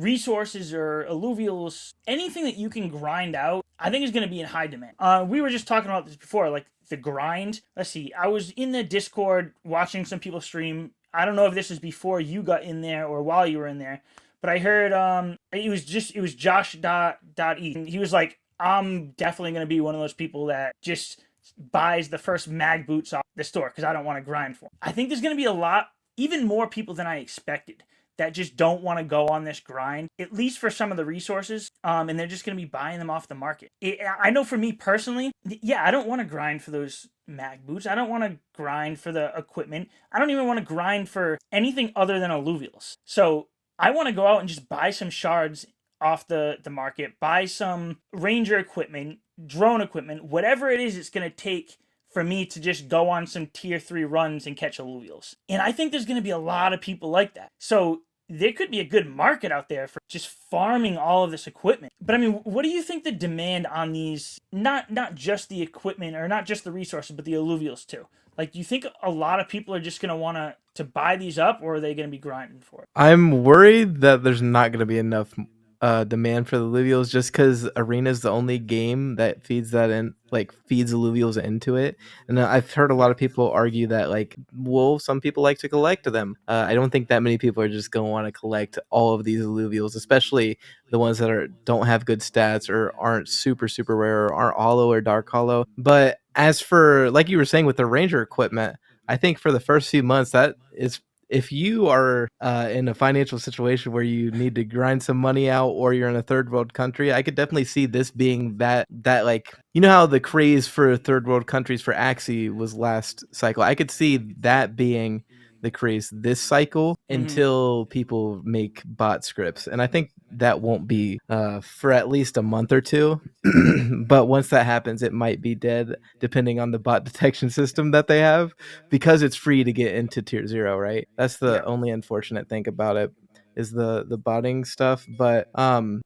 resources or alluvials, anything that you can grind out, I think is going to be in high demand. We were just talking about this before, like the grind. Let's see. I was in the Discord watching some people stream. I don't know if this is before you got in there or while you were in there, but I heard it was Josh.e. He was like, I'm definitely going to be one of those people that just buys the first mag boots off the store because I don't want to grind for them. I think there's going to be a lot, even more people than I expected that just don't want to go on this grind, at least for some of the resources, and they're just going to be buying them off the market. I know for me personally, yeah, I don't want to grind for those mag boots. I don't want to grind for the equipment. I don't even want to grind for anything other than alluvials. So I want to go out and just buy some shards off the market, buy some ranger equipment, drone equipment, whatever it is it's going to take for me to just go on some tier 3 runs and catch alluvials. And I think there's going to be a lot of people like that. So there could be a good market out there for just farming all of this equipment. But I mean, what do you think the demand on these, not just the equipment or not just the resources, but the alluvials too? Like, do you think a lot of people are just going to want to buy these up, or are they going to be grinding for it? I'm worried that there's not going to be enough demand for the alluvials just because Arena is the only game that feeds that in, like feeds alluvials into it. And I've heard a lot of people argue that, like, well, some people like to collect them. I don't think that many people are just going to want to collect all of these alluvials, especially the ones that don't have good stats or aren't super rare or aren't hollow or dark hollow. But as for, like you were saying with the ranger equipment, I think for the first few months that is, if you are in a financial situation where you need to grind some money out, or you're in a third world country, I could definitely see this being that like, you know how the craze for third world countries for Axie was last cycle. I could see that being the craze this cycle until people make bot scripts, and I think that won't be for at least a month or two. But once that happens, it might be dead depending on the bot detection system that they have, because it's free to get into tier 0, right? That's the only unfortunate thing about it, is the botting stuff. But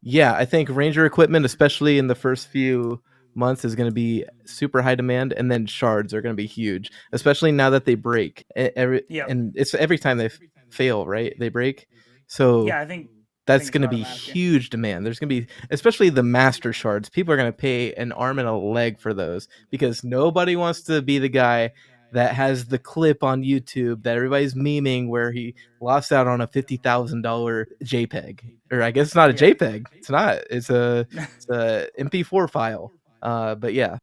yeah, I think ranger equipment, especially in the first few months, is going to be super high demand, and then shards are going to be huge, especially now that they break and it's every time they fail, right? They break. So Yeah, I think that's going to be automatic. huge demand. There's going to be, especially the master shards, people are going to pay an arm and a leg for those, because nobody wants to be the guy that has the clip on YouTube that everybody's memeing where he lost out on a $50,000 JPEG. Or I guess it's not a JPEG. It's not. It's a MP4 file. But yeah,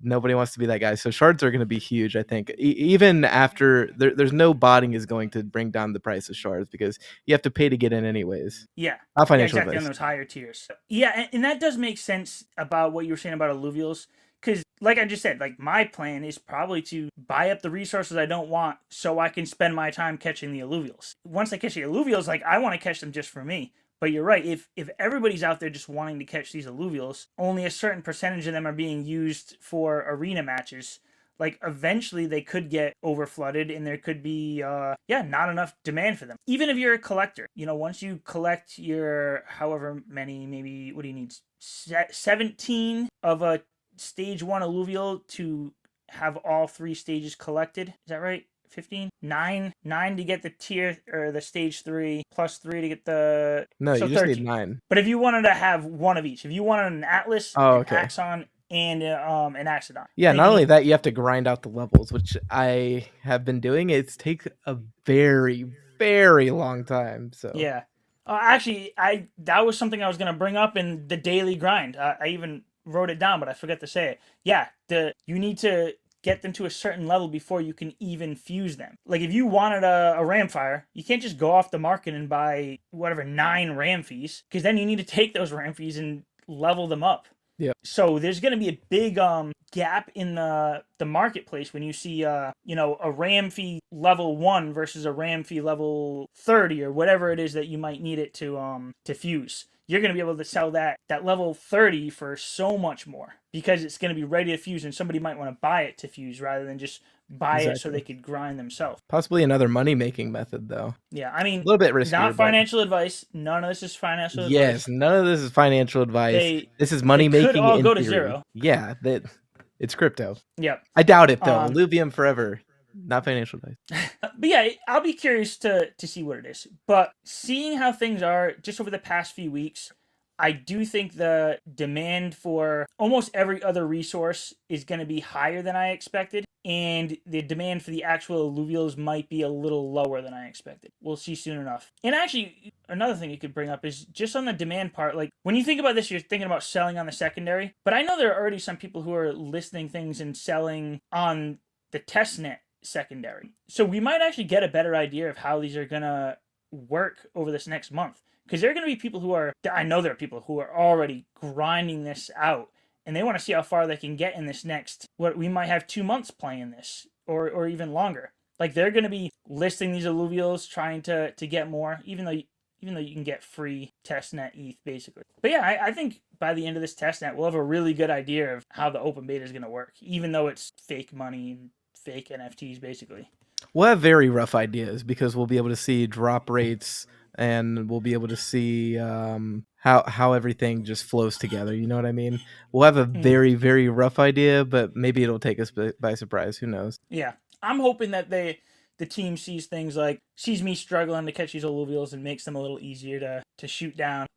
nobody wants to be that guy. So shards are going to be huge, I think. Even after there's no botting is going to bring down the price of shards, because you have to pay to get in anyways. Yeah. Not financial Exactly, advice. on those higher tiers. Yeah, and that does make sense about what you were saying about alluvials. Because, like I just said, like, my plan is probably to buy up the resources I don't want so I can spend my time catching the alluvials. Once I catch the alluvials, like, I want to catch them just for me. But you're right, if everybody's out there just wanting to catch these alluvials, only a certain percentage of them are being used for arena matches. Like, eventually they could get over flooded, and there could be not enough demand for them. Even if you're a collector, once you collect your however many, maybe, what do you need, 17 of a stage 1 alluvial to have all 3 stages collected, is that right? 15? 9 to get the tier, or the stage 3, plus 3 to get the... No, so you just 13. need 9. But if you wanted to have one of each, if you wanted an Atlas, an Axon, and an Axodon. Yeah, not only that, you have to grind out the levels, which I have been doing. It takes a very long time. So yeah, actually, that was something I was gonna bring up in the daily grind. I even wrote it down, but I forgot to say it. Yeah, you need to get them to a certain level before you can even fuse them. Like, if you wanted a Ramfire, you can't just go off the market and buy whatever 9 Ramfies, because then you need to take those Ramfies and level them up. Yeah. So there's going to be a big gap in the marketplace when you see a Ramfee level 1 versus a Ramfee level 30 or whatever it is that you might need it to fuse. You're going to be able to sell that level 30 for so much more, because it's going to be ready to fuse, and somebody might want to buy it to fuse rather than just buy it so they could grind themselves. Possibly another money-making method, though. Yeah, I mean, a little bit riskier. Not financial advice. None of this is financial advice. Yes, none of this is financial advice. This is money-making. Could all in go to theory. zero. Yeah, it's crypto. Yep. I doubt it, though. Illuvium forever. Not financial advice. But yeah, I'll be curious to see what it is. But seeing how things are just over the past few weeks, I do think the demand for almost every other resource is going to be higher than I expected, and the demand for the actual alluvials might be a little lower than I expected. We'll see soon enough. And actually, another thing you could bring up is just on the demand part. Like when you think about this, you're thinking about selling on the secondary, but I know there are already some people who are listing things and selling on the testnet secondary. So we might actually get a better idea of how these are gonna work over this next month. Because there are going to be people who are, I know there are people who are already grinding this out, and they want to see how far they can get in this next, what we might have 2 months playing this, or even longer. Like they're going to be listing these alluvials, trying to get more, even though you can get free testnet ETH basically. But yeah, I think by the end of this testnet, we'll have a really good idea of how the open beta is going to work, even though it's fake money and fake NFTs basically. We'll have very rough ideas because we'll be able to see drop rates and we'll be able to see how everything just flows together. You know what I mean? We'll have a Mm. very rough idea, but maybe it'll take us by surprise. Who knows? Yeah, I'm hoping that the team sees things like sees me struggling to catch these alluvials and makes them a little easier to shoot down.